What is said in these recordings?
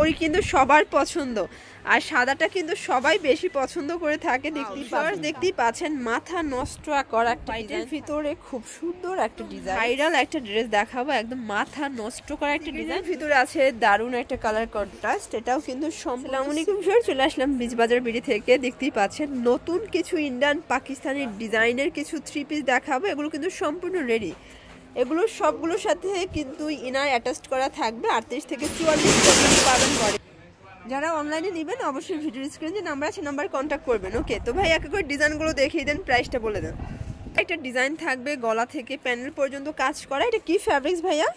পরি কিন্তু সবার পছন্দ, আর সাদাটা কিন্তু সবাই বেশি পছন্দ করে থাকে। দেখতেই পাচ্ছেন মাথা নষ্ট করা একটা ডিজাইনের ভিতরে খুব সুন্দর একটা ডিজাইন, ভাইরাল একটা ড্রেস দেখাবো, একদম মাথা নষ্ট করা একটা ডিজাইন ভিতরে আছে দারুণ একটা কালার কন্ট্রাস্ট। এটাও কিন্তু আসসালামু আলাইকুম ভিউয়ার, চলে আসলাম বিচবাজার বিডি থেকে। দেখতেই পাচ্ছেন নতুন কিছু ইন্ডিয়ান পাকিস্তানি ডিজাইনের কিছু থ্রি পিস দেখাবো, এগুলো কিন্তু সম্পূর্ণ রেডি। এগুলো সবগুলোর সাথে কিন্তু ইনার অ্যাটাচ করা থাকবে। 38 থেকে 44 পর্যন্ত পাবেন পরে। যারা অনলাইনে নেবেন অবশ্যই ভিডিও স্ক্রিনে যে নাম্বার আছে নাম্বার কন্ট্যাক্ট করবেন। ওকে, তো ভাই এক করে ডিজাইনগুলো দেখিয়ে দেন, প্রাইসটা বলে দেন। একটা ডিজাইন থাকবে গলা থেকে প্যানেল পর্যন্ত কাজ করা। এটা কি ফ্যাব্রিক্স ভাইয়া?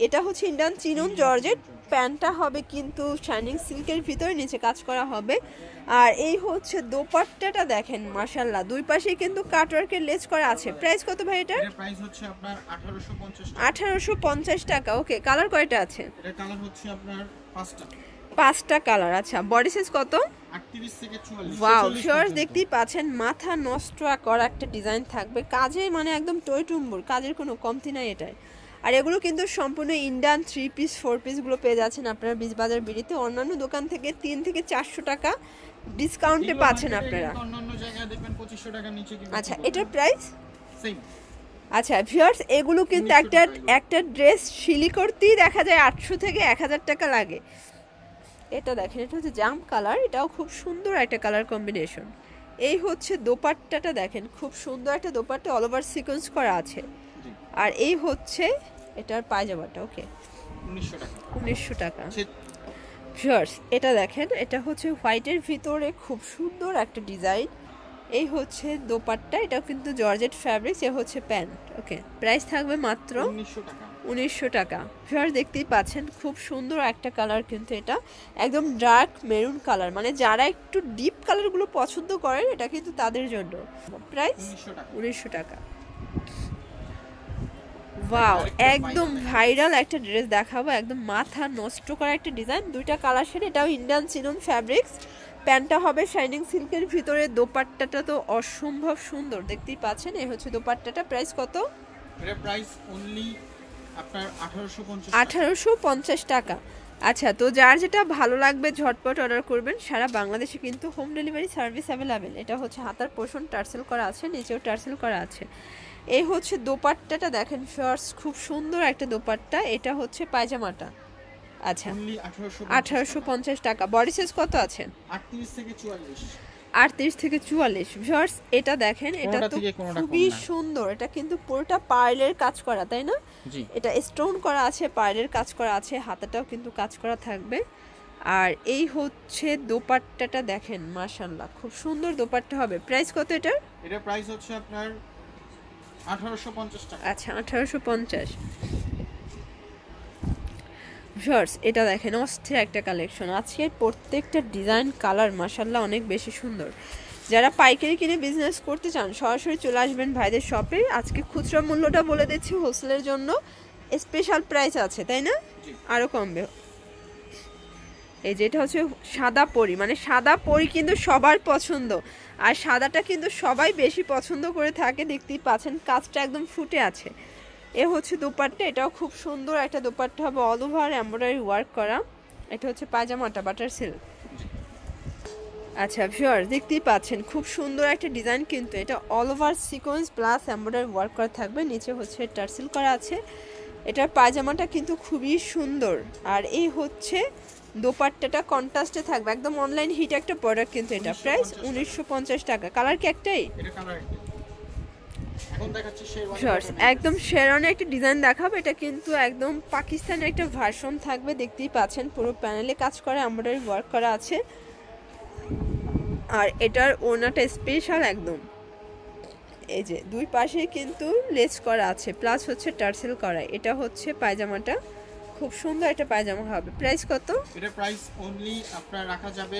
এটা হচ্ছে ইন্ডিয়ান চিনন জর্জেট। প্যান্টটা হবে কিন্তু শাইনিং সিল্কের ভিতরে, নিচে কাজ করা হবে। আর এই হচ্ছে দোপাট্টাটা দেখেন মাশাআল্লাহ, দুই পাশে কিন্তু কাটওয়ার্কের লেস করা আছে। প্রাইস কত ভাই এটা? এর প্রাইস হচ্ছে আপনার 1850 টাকা। ওকে, কালার কয়টা আছে? এর কালার হচ্ছে আপনার 5টা কালার। আচ্ছা, বডি সাইজ কত? 38 থেকে 44। ওয়াও শিওর, দেখতেই পাচ্ছেন মাথা নষ্ট করা একটা ডিজাইন থাকবে, কাজে মানে একদম টইটুম্বুর, কাজের কোনো কমতি নাই এটাই। আর এগুলো কিন্তু সম্পূর্ণ ইন্ডিয়ান 3 পিস 4 পিসগুলো পেয়ে যাচ্ছেন আপনারা বিচবাজার বিডিতে। অন্যান্য দোকান থেকে 3 থেকে 400 টাকা ডিসকাউন্টে পাচ্ছেন আপনারা। অন্যান্য জায়গায় দেখবেন 2500 টাকা নিচে কি। আচ্ছা, এটার প্রাইস সেম। আচ্ছা ভিউয়ার্স, এগুলো কিন্তু একটা ড্রেস সিলি করতেই দেখা যায় 800 থেকে 1000 টাকা লাগে। এটা দেখেন, এটা হচ্ছে জাম কালার, এটাও খুব সুন্দর একটা কালার কম্বিনেশন। এই হচ্ছে দোপাট্টাটা দেখেন, খুব সুন্দর একটা দোপাট্টা, অল ওভার সিকোয়েন্স করা আছে। আর এই হচ্ছে এটার পায়জামাটা। ওকে, 1900 টাকা। ভিউয়ার্স এটা দেখেন, এটা হচ্ছে হোয়াইটের ভিতরে খুব সুন্দর একটা ডিজাইন। এই হচ্ছে দোপাট্টা, এটাও কিন্তু জর্জেট ফ্যাব্রিক্স। এ হচ্ছে প্যান্ট। ওকে, প্রাইস থাকবে মাত্র 1900 টাকা। ভিউয়ার্স দেখতেই পাচ্ছেন খুব সুন্দর একটা কালার, কিন্তু এটা একদম ডার্ক মেরুন কালার, মানে যারা একটু ডিপ কালারগুলো পছন্দ করেন এটা কিন্তু তাদের জন্য। প্রাইস 1900 টাকা। ওয়াও, একদম ভাইরাল একটা ড্রেস দেখাবো, একদম মাথা নষ্ট করা একটা ডিজাইন, দুইটা কালার শেড। এটাও ইন্ডিয়ান চিনন ফ্যাব্রিক্স। প্যান্টটা হবে শাইনিং সিল্কের ভিতরে, দোপাট্টাটা তো অসম্ভব সুন্দর, দেখতেই পাচ্ছেন। এই হচ্ছে দোপাট্টাটা। প্রাইস কত? এর প্রাইস অনলি আপনার 1850 টাকা। আচ্ছা, তো যার যেটা ভালো লাগবে ঝটপট অর্ডার করবেন। সারা বাংলাদেশে কিন্তু হোম ডেলিভারি সার্ভিস অ্যাভেলেবেল। এটা হচ্ছে হাতার পোর্শন টার্সেল করা আছে, নিচেও টার্সেল করা আছে। এই হচ্ছে দোপাট্টাটা দেখেন শর্টস, খুব সুন্দর একটা দোপাট্টা। এটা হচ্ছে পায়জামাটা। আচ্ছা, 1850 টাকা। বডি সাইজ কত আছে? 38 থেকে 44। 38 থেকে 44। ভিউয়ার্স এটা দেখেন, এটা তো খুবই সুন্দর। এটা কিন্তু পুরোটা পার্লের কাজ করা, তাই না? জি, এটা স্টোন করা আছে, পার্লের কাজ করা আছে, হাতাটাও কিন্তু কাজ করা থাকবে। আর এই হচ্ছে দোপাট্টাটা দেখেন মাশাআল্লাহ, খুব সুন্দর দোপাট্টা হবে। প্রাইস কত এটার? এটার প্রাইস হচ্ছে আপনার 1850 টাকা। আচ্ছা, 1850। ভিউয়ার্স এটা দেখেন অস্থির একটা কালেকশন। আজকের প্রত্যেকটা ডিজাইন কালার মাশাআল্লাহ অনেক বেশি সুন্দর। যারা পাইকারি কিনে বিজনেস করতে চান সরাসরি চলে আসবেন ভাইদের শপে। আজকে খুচরা মূল্যটা বলে দিচ্ছি, হোলসেলের জন্য স্পেশাল প্রাইস আছে, তাই না? আরও কমবে। এই যেটা হচ্ছে সাদা পরি, মানে সাদা পরি কিন্তু সবার পছন্দ, আর সাদাটা কিন্তু সবাই বেশি পছন্দ করে থাকে। দেখতেই পাচ্ছেন কাজটা একদম ফুটে আছে। এ হচ্ছে দোপাট্টা, এটাও খুব সুন্দর একটা দোপাট্টা হবে, অল ওভার এমব্রয়ডারি ওয়ার্ক করা। এটা হচ্ছে পায়জামাটা, বাটার সিল্ক। আচ্ছা ভিউয়ার্স দেখতেই পাচ্ছেন খুব সুন্দর একটা ডিজাইন, কিন্তু এটা all over sequence plus embroidery work করা থাকবে, নিচে হচ্ছে টার্সেল করা আছে। এটার পায়জামাটা কিন্তু খুবই সুন্দর। আর এই হচ্ছে দোপাট্টাটা কন্ট্রাস্টে থাকবে, একদম অনলাইন হিট একটা প্রোডাক্ট কিন্তু এটা। প্রাইস 1950 টাকা। কালার কি একটাই? একদম শেরওয়ানি একটা ডিজাইন দেখাবো। এটা কিন্তু একদম পাকিস্তানের একটা ভার্সন থাকবে, দেখতেই পাচ্ছেন পুরো প্যানেলে কাজ করা, এমব্রয়ডারি ওয়ার্ক করা আছে। আর এটার ওড়নাটা স্পেশাল একদম, এই যে দুই পাশে কিন্তু লেস করা আছে, প্লাস হচ্ছে টার্সেল করা। এটা হচ্ছে পায়জামাটা, খুব সুন্দর একটা পায়জামা হবে। প্রাইস কত? এটা প্রাইস অনলি আপনার রাখা যাবে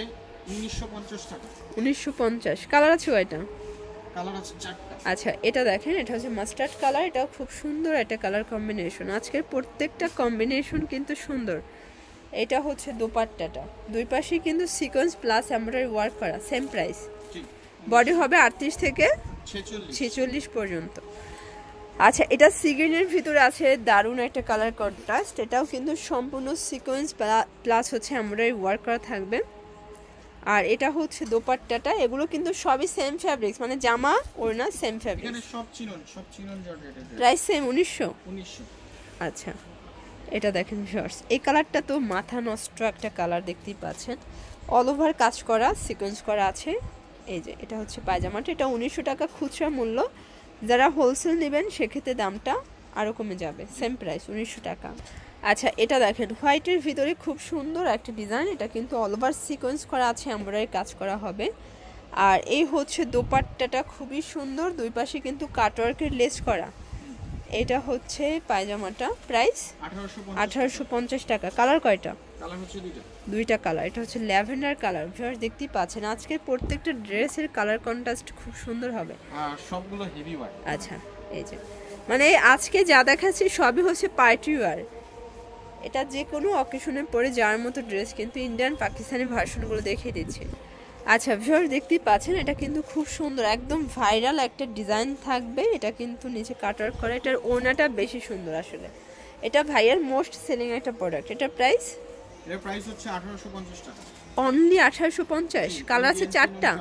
1950 টাকা। 1950। কালার আছে কয়টা? কালার আছে 4টা। আচ্ছা, এটা দেখেন, এটা হচ্ছে মাস্টার্ড কালার, এটাও খুব সুন্দর একটা কালার কম্বিনেশন। আজকের প্রত্যেকটা কম্বিনেশন কিন্তু সুন্দর। এটা হচ্ছে দোপাট্টাটা, দুই পাশে কিন্তু সিকোয়েন্স প্লাস এমব্রয়ডারি ওয়ার্ক করা, সেম প্রাইস। বডি হবে 38 থেকে 46 পর্যন্ত। আচ্ছা, এটা সি গ্রিনের ভিতরে আছে, দারুণ একটা কালার কন্ট্রাস্ট। এটাও কিন্তু সম্পূর্ণ সিকোয়েন্স প্লাস হচ্ছে এমব্রয়ডারি ওয়ার্ক করা থাকবে। আর এটা হচ্ছে দোপাট্টাটা, এগুলো কিন্তু সবই সেম ফ্যাব্রিক্স, মানে জামা ওড়না সেম ফ্যাব্রিক। এখানে সব চিনন জর্জেট। Price same 1900। আচ্ছা, এটা দেখেন ভিউয়ার্স, এই কালারটা তো মাথা নষ্ট একটা কালার, দেখতেই পাচ্ছেন। অল ওভার কাজ করা, সিকোয়েন্স করা আছে। এই যে এটা হচ্ছে পায়জামাটা, এটা 1900 টাকা খুচরা মূল্য। যারা হোলসেল নেবেন সেক্ষেত্রে দামটা আরও কমে যাবে, সেম প্রাইস 1900 টাকা। আচ্ছা, এটা দেখেন হোয়াইটের ভিতরে খুব সুন্দর একটা ডিজাইন, এটা কিন্তু অল ওভার সিকোয়েন্স করা আছে, এমব্রয়ডারি কাজ করা হবে। আর এই হচ্ছে দোপাট্টাটা, খুবই সুন্দর, দুই পাশে কিন্তু কাটওয়ার্কের লেস করা। এটা হচ্ছে পায়জামাটা, প্রাইস 1850 টাকা। কালার কয়টা? কালার হচ্ছে দুইটা কালার। এটা হচ্ছে ল্যাভেন্ডার কালার। ভিউয়ার্স দেখতেই পাচ্ছেন, আজকের প্রত্যেকটা ড্রেসের কালার কন্ট্রাস্ট খুব সুন্দর হবে, আর সবগুলো হেভি ওয়ার। আচ্ছা, এই যে মানে আজকে যা দেখাচ্ছি সবই হচ্ছে পার্টি ওয়্যার। এটা যে কোনো অকেশনে পরে যাওয়ার মতো ড্রেস, কিন্তু ইন্ডিয়ান পাকিস্তানি ভার্সনগুলো দেখিয়ে দিচ্ছে। আচ্ছা ভিউয়ার্স দেখতেই পাচ্ছেন, এটা কিন্তু খুব সুন্দর, একদম ভাইরাল একটা ডিজাইন থাকবে। এটা কিন্তু নিচে কাটওয়ার্ক করা, এটার ওড়নাটা বেশি সুন্দর আসলে। এটা ভাইয়ার মোস্ট সেলিং একটা প্রোডাক্ট। এটার প্রাইস? এর প্রাইস হচ্ছে 1850 টাকা। অনলি 1850। কালার আছে 4টা।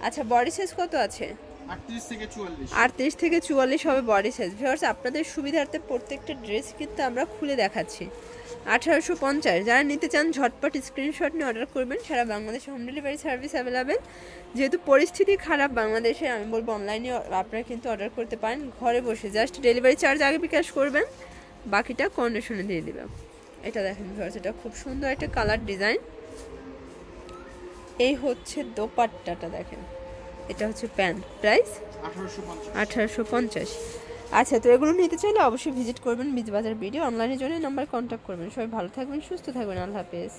আচ্ছা, বডি সাইজ কত আছে? 38 থেকে 44। 38 থেকে 44 হবে বডি সাইজ। ভিউয়ার্স আপনাদের সুবিধার্থে প্রত্যেকটা ড্রেস কিন্তু আমরা খুলে দেখাচ্ছি। 1850। যারা নিতে চান ঝটপট স্ক্রিনশট নিয়ে অর্ডার করবেন। সারা বাংলাদেশে হোম ডেলিভারি সার্ভিস অ্যাভেলেবেল। যেহেতু পরিস্থিতি খারাপ বাংলাদেশে, আমি বলবো অনলাইনে আপনারা কিন্তু অর্ডার করতে পারেন ঘরে বসে। জাস্ট ডেলিভারি চার্জ আগে বিকাশ করবেন, বাকিটা কন্ডিশনে দিয়ে দেবেন। এটা দেখেন ভিউয়ার্স, এটা খুব সুন্দর একটা কালার ডিজাইন। এই হচ্ছে দোপাট্টাটা দেখেন, এটা হচ্ছে প্যান্ট। প্রাইস 1850। আচ্ছা, তো এগুলো নিতে চাইলে অবশ্যই ভিজিট করবেন বিজবাজার ভিডিও। অনলাইনের জন্য নাম্বার কন্ট্যাক্ট করবেন। সবাই ভালো থাকবেন, সুস্থ থাকবেন। আল্লাহ হাফেজ।